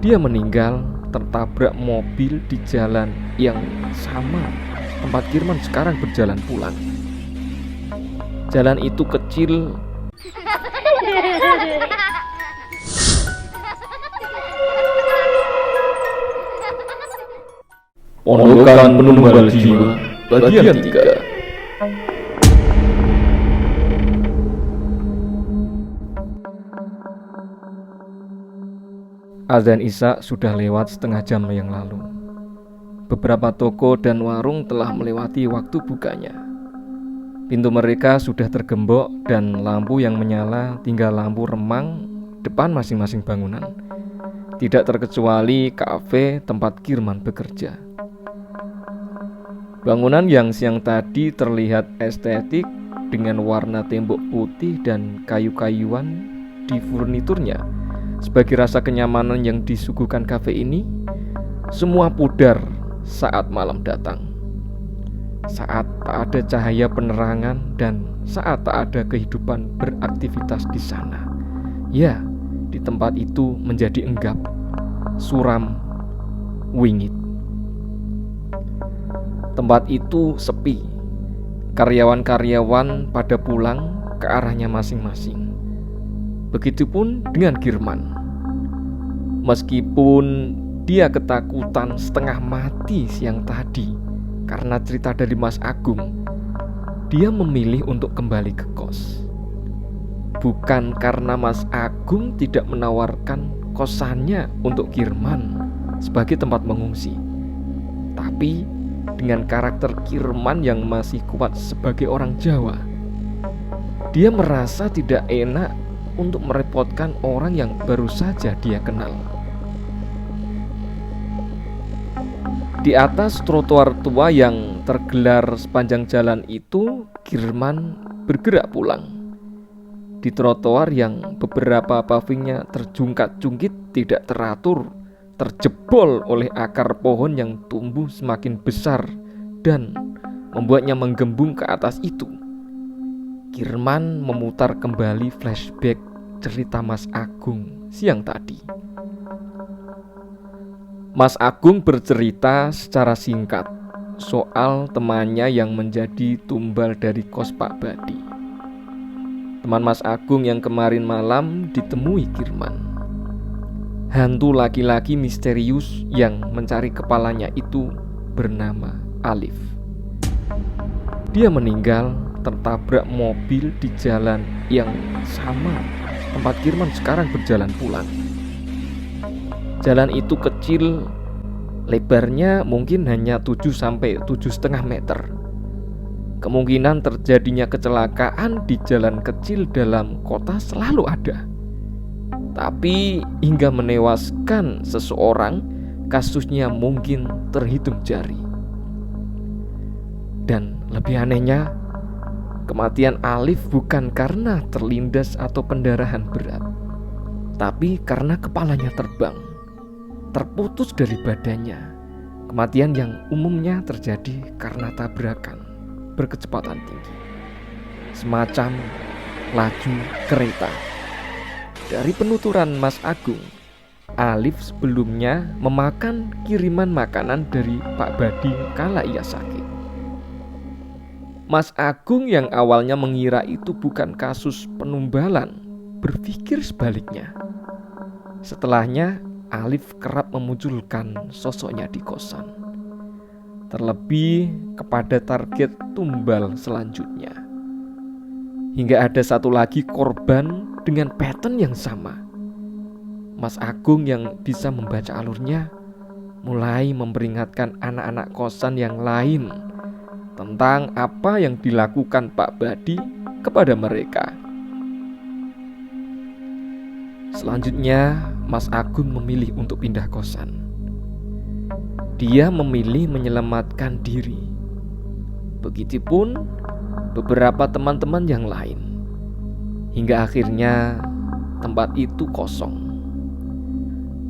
Dia meninggal tertabrak mobil di jalan yang sama tempat Kirman sekarang berjalan pulang. Jalan itu kecil, Pondokan Penumgal Jiwa bagian 3. azan Isya sudah lewat setengah jam yang lalu. Beberapa toko dan warung telah melewati waktu bukanya. Pintu mereka sudah tergembok dan lampu yang menyala tinggal lampu remang depan masing-masing bangunan. Tidak terkecuali kafe tempat Kirman bekerja. Bangunan yang siang tadi terlihat estetik dengan warna tembok putih dan kayu-kayuan di furniturnya. Sebagai rasa kenyamanan yang disuguhkan kafe ini, semua pudar saat malam datang. Saat tak ada cahaya penerangan dan saat tak ada kehidupan beraktivitas di sana. Ya, di tempat itu menjadi enggap, suram, wingit. Tempat itu sepi. Karyawan-karyawan pada pulang ke arahnya masing-masing. Begitupun dengan Kirman. Meskipun dia ketakutan setengah mati siang tadi karena cerita dari Mas Agung, dia memilih untuk kembali ke kos. Bukan karena Mas Agung tidak menawarkan kosannya untuk Kirman sebagai tempat mengungsi, tapi dengan karakter Kirman yang masih kuat sebagai orang Jawa, dia merasa tidak enak untuk merepotkan orang yang baru saja dia kenal. Di atas trotoar tua yang tergelar sepanjang jalan itu, Kirman bergerak pulang. Di trotoar yang beberapa pavingnya terjungkat-jungkit tidak teratur, terjebol oleh akar pohon yang tumbuh semakin besar dan membuatnya menggembung ke atas itu. Kirman memutar kembali flashback cerita Mas Agung siang tadi. Mas Agung bercerita secara singkat soal temannya yang menjadi tumbal dari kos Pak Badi. Teman Mas Agung yang kemarin malam ditemui Kirman. Hantu laki-laki misterius yang mencari kepalanya itu bernama Alif. Dia meninggal tertabrak mobil di jalan yang sama tempat Kirman sekarang berjalan pulang. Jalan itu kecil, lebarnya mungkin hanya 7-7,5 meter. Kemungkinan terjadinya kecelakaan di jalan kecil dalam kota selalu ada. Tapi hingga menewaskan seseorang, kasusnya mungkin terhitung jari. Dan lebih anehnya, kematian Alif bukan karena terlindas atau pendarahan berat, tapi karena kepalanya terbang, terputus dari badannya. Kematian yang umumnya terjadi karena tabrakan berkecepatan tinggi, semacam laju kereta. Dari penuturan Mas Agung, Alif sebelumnya memakan kiriman makanan dari Pak Badi kala ia sakit. Mas Agung yang awalnya mengira itu bukan kasus penumbalan, berpikir sebaliknya. Setelahnya, Alif kerap memunculkan sosoknya di kosan, terlebih kepada target tumbal selanjutnya. Hingga ada satu lagi korban dengan pattern yang sama. Mas Agung yang bisa membaca alurnya mulai memperingatkan anak-anak kosan yang lain tentang apa yang dilakukan Pak Badi kepada mereka. Selanjutnya, Mas Agung memilih untuk pindah kosan. Dia memilih menyelamatkan diri. Begitupun beberapa teman-teman yang lain. Hingga akhirnya tempat itu kosong.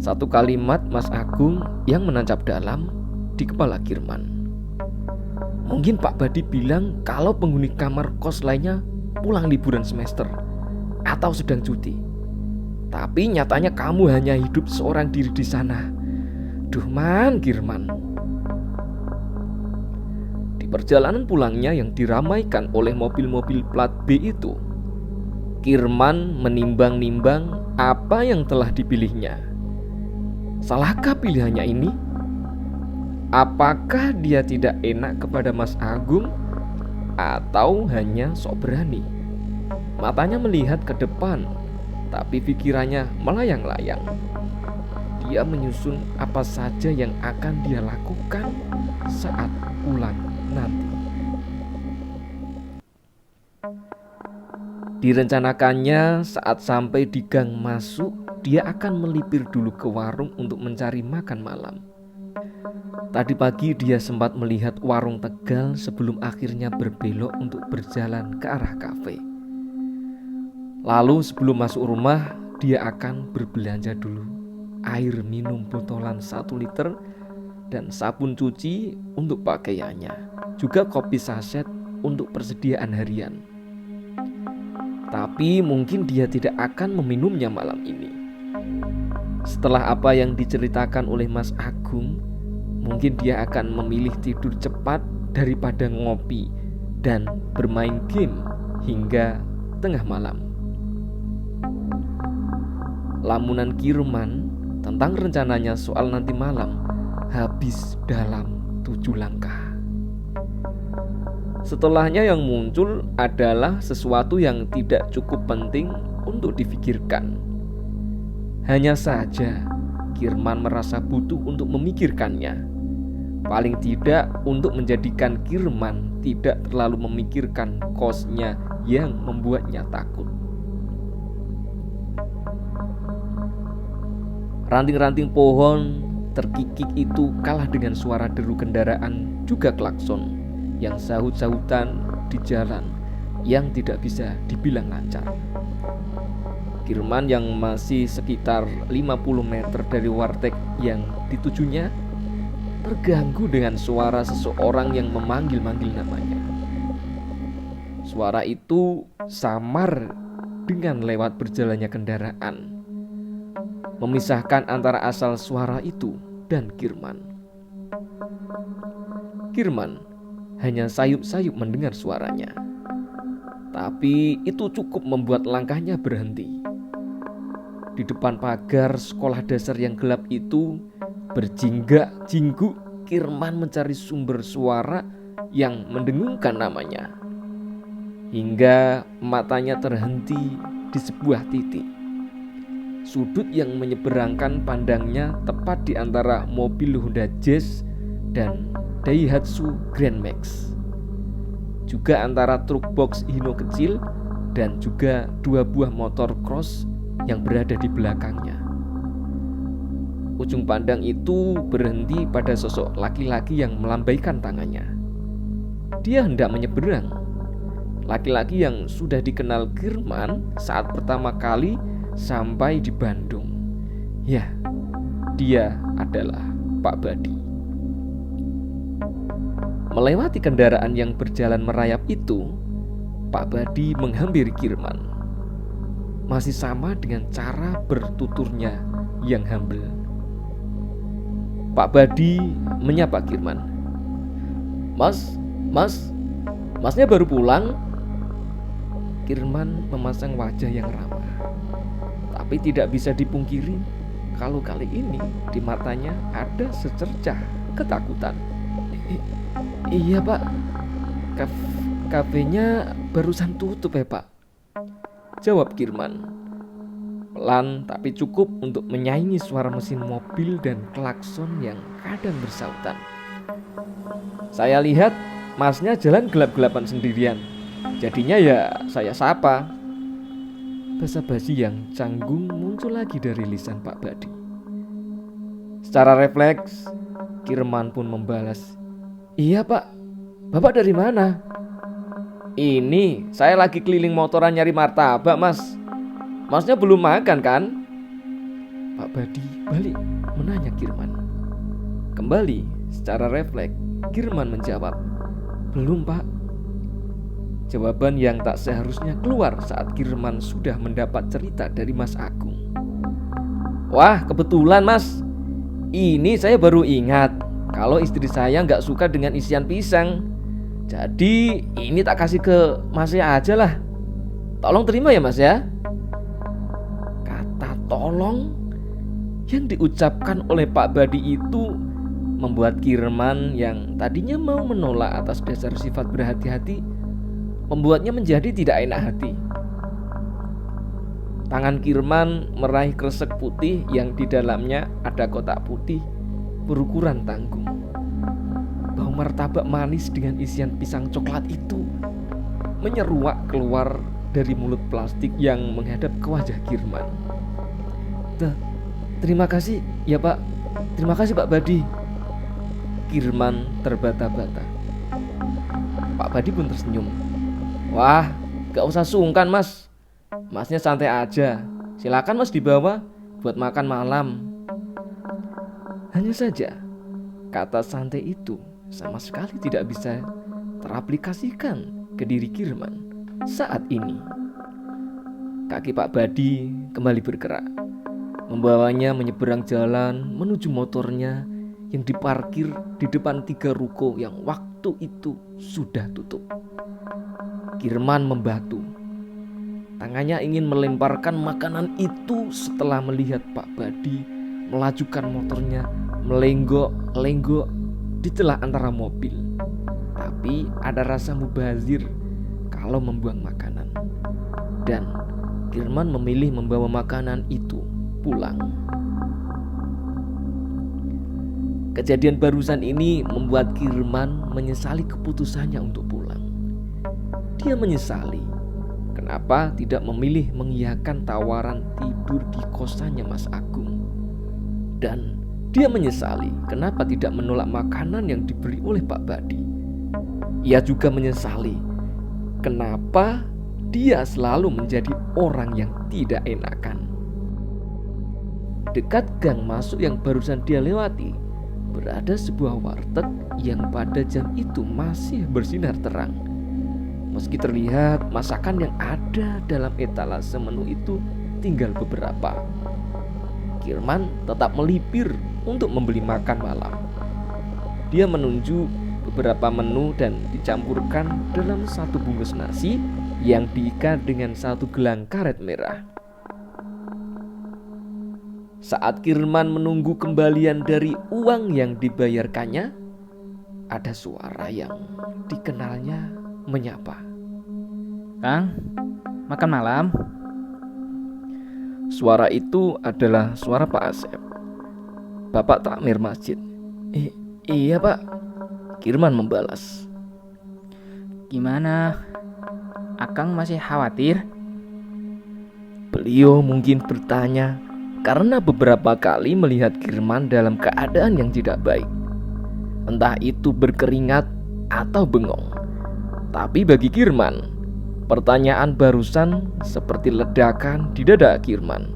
Satu kalimat Mas Agung yang menancap dalam di kepala Kirman. Mungkin Pak Badi bilang kalau penghuni kamar kos lainnya pulang liburan semester atau sedang cuti. Tapi nyatanya kamu hanya hidup seorang diri di sana. Duh man, Kirman. Di perjalanan pulangnya yang diramaikan oleh mobil-mobil plat B itu, Kirman menimbang-nimbang apa yang telah dipilihnya. Salahkah pilihannya ini? Apakah dia tidak enak kepada Mas Agung atau hanya sok berani? Matanya melihat ke depan, tapi pikirannya melayang-layang. Dia menyusun apa saja yang akan dia lakukan saat pulang nanti. Direncanakannya saat sampai di gang masuk, dia akan melipir dulu ke warung untuk mencari makan malam. Tadi pagi dia sempat melihat warung Tegal sebelum akhirnya berbelok untuk berjalan ke arah kafe. Lalu sebelum masuk rumah, dia akan berbelanja dulu air minum botolan 1 liter dan sabun cuci untuk pakaiannya, juga kopi saset untuk persediaan harian. Tapi mungkin dia tidak akan meminumnya malam ini. Setelah apa yang diceritakan oleh Mas Agung, mungkin dia akan memilih tidur cepat daripada ngopi dan bermain game hingga tengah malam. Lamunan Kirman tentang rencananya soal nanti malam habis dalam 7 langkah. Setelahnya yang muncul adalah sesuatu yang tidak cukup penting untuk difikirkan. Hanya saja Kirman merasa butuh untuk memikirkannya. Paling tidak untuk menjadikan Kirman tidak terlalu memikirkan kosnya yang membuatnya takut. Ranting-ranting pohon terkikik itu kalah dengan suara deru kendaraan, juga klakson yang sahut-sahutan di jalan yang tidak bisa dibilang lancar. Kirman yang masih sekitar 50 meter dari warteg yang ditujunya terganggu dengan suara seseorang yang memanggil-manggil namanya. Suara itu samar dengan lewat berjalannya kendaraan, memisahkan antara asal suara itu dan Kirman. Kirman hanya sayup-sayup mendengar suaranya, tapi itu cukup membuat langkahnya berhenti. Di depan pagar sekolah dasar yang gelap itu, berjinggak-jingguk Kirman mencari sumber suara yang mendengungkan namanya, hingga matanya terhenti di sebuah titik. Sudut yang menyeberangkan pandangnya tepat di antara mobil Honda Jazz dan Daihatsu Grand Max, juga antara truk box Hino kecil dan juga 2 buah motor cross yang berada di belakangnya. Ujung pandang itu berhenti pada sosok laki-laki yang melambaikan tangannya. Dia hendak menyeberang. Laki-laki yang sudah dikenal Kirman saat pertama kali sampai di Bandung. Ya, dia adalah Pak Badi. Melewati kendaraan yang berjalan merayap itu, Pak Badi menghampiri Kirman. Masih sama dengan cara bertuturnya yang humble. Pak Badi menyapa Kirman. Masnya baru pulang?" Kirman memasang wajah yang ramah. Tapi tidak bisa dipungkiri kalau kali ini di matanya ada secercah ketakutan. Iya Pak, kafenya barusan tutup ya Pak," jawab Kirman. Pelan tapi cukup untuk menyaingi suara mesin mobil dan klakson yang kadang bersautan. "Saya lihat masnya jalan gelap-gelapan sendirian, jadinya ya saya sapa." Basa-basi yang canggung muncul lagi dari lisan Pak Badi. Secara refleks, Kirman pun membalas, "Iya Pak, Bapak dari mana?" "Ini saya lagi keliling motoran nyari martabak Mas. Masnya belum makan kan?" Pak Badi balik menanya Kirman. Kembali secara refleks Kirman menjawab, "Belum Pak." Jawaban yang tak seharusnya keluar saat Kirman sudah mendapat cerita dari Mas Agung. Wah, kebetulan mas. Ini saya baru ingat kalau istri saya nggak suka dengan isian pisang. Jadi ini tak kasih ke masnya aja lah. Tolong terima ya mas ya. Kata tolong yang diucapkan oleh Pak Badi itu membuat Kirman yang tadinya mau menolak atas dasar sifat berhati-hati, membuatnya menjadi tidak enak hati. Tangan Kirman meraih kresek putih yang di dalamnya ada kotak putih berukuran tanggung. Bau martabak manis dengan isian pisang coklat itu menyeruak keluar dari mulut plastik yang menghadap ke wajah Kirman. Terima kasih ya Pak. Terima kasih Pak Badi. Kirman terbata-bata. Pak Badi pun tersenyum. Wah, gak usah sungkan mas. Masnya santai aja. Silakan mas dibawa buat makan malam. Hanya saja kata santai itu sama sekali tidak bisa teraplikasikan ke diri Kirman saat ini. Kaki Pak Badi kembali bergerak, membawanya menyeberang jalan menuju motornya yang diparkir di depan 3 ruko yang waktu itu sudah tutup. Kirman membatu. Tangannya ingin melemparkan makanan itu setelah melihat Pak Badi melajukan motornya melenggok-lenggok di celah antara mobil. Tapi ada rasa mubazir kalau membuang makanan. Dan Kirman memilih membawa makanan itu pulang. Kejadian barusan ini membuat Kirman menyesali keputusannya untuk pulang. Dia menyesali kenapa tidak memilih mengiyakan tawaran tidur di kosannya Mas Agung. Dan dia menyesali kenapa tidak menolak makanan yang diberi oleh Pak Badi. Ia juga menyesali kenapa dia selalu menjadi orang yang tidak enakan. Dekat gang masuk yang barusan dia lewati, berada sebuah warteg yang pada jam itu masih bersinar terang. Meski terlihat masakan yang ada dalam etalase menu itu tinggal beberapa, Kirman tetap melipir untuk membeli makan malam. Dia menunjuk beberapa menu dan dicampurkan dalam satu bungkus nasi yang diikat dengan satu gelang karet merah. Saat Kirman menunggu kembalian dari uang yang dibayarkannya, ada suara yang dikenalnya menyapa. Kang, makan malam? Suara itu adalah suara Pak Asep, Bapak takmir masjid. Iya Pak, Kirman membalas. Gimana? Akang masih khawatir? Beliau mungkin bertanya karena beberapa kali melihat Kirman dalam keadaan yang tidak baik. Entah itu berkeringat atau bengong. Tapi bagi Kirman, pertanyaan barusan seperti ledakan di dada Kirman.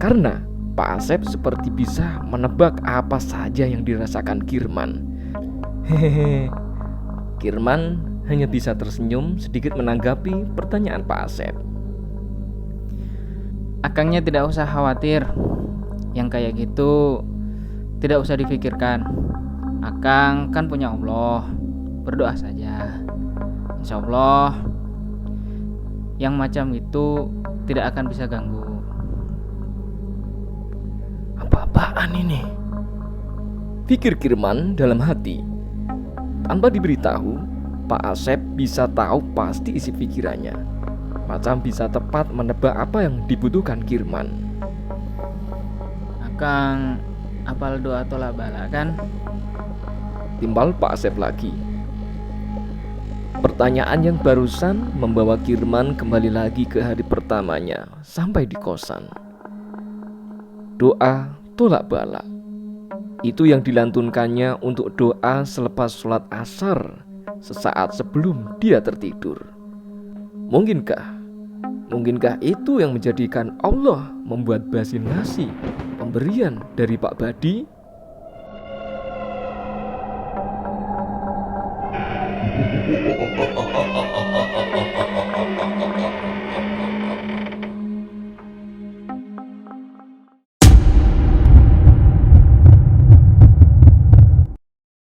Karena Pak Asep seperti bisa menebak apa saja yang dirasakan Kirman. Hehehe. Kirman hanya bisa tersenyum sedikit menanggapi pertanyaan Pak Asep. Akangnya tidak usah khawatir. Yang kayak gitu tidak usah difikirkan. Akang kan punya Allah. Berdoa saja. Insya Allah yang macam itu tidak akan bisa ganggu. Apa-apaan ini? Pikir Kirman dalam hati. Tanpa diberitahu, Pak Asep bisa tahu pasti isi pikirannya. Macam bisa tepat menebak apa yang dibutuhkan Kirman. Akang apal doa tolak bala kan? Timbal Pak Asep lagi. Pertanyaan yang barusan membawa Kirman kembali lagi ke hari pertamanya sampai di kosan. Doa tolak bala. Itu yang dilantunkannya untuk doa selepas sholat asar sesaat sebelum dia tertidur. Mungkinkah itu yang menjadikan Allah membuat basi nasi pemberian dari Pak Badi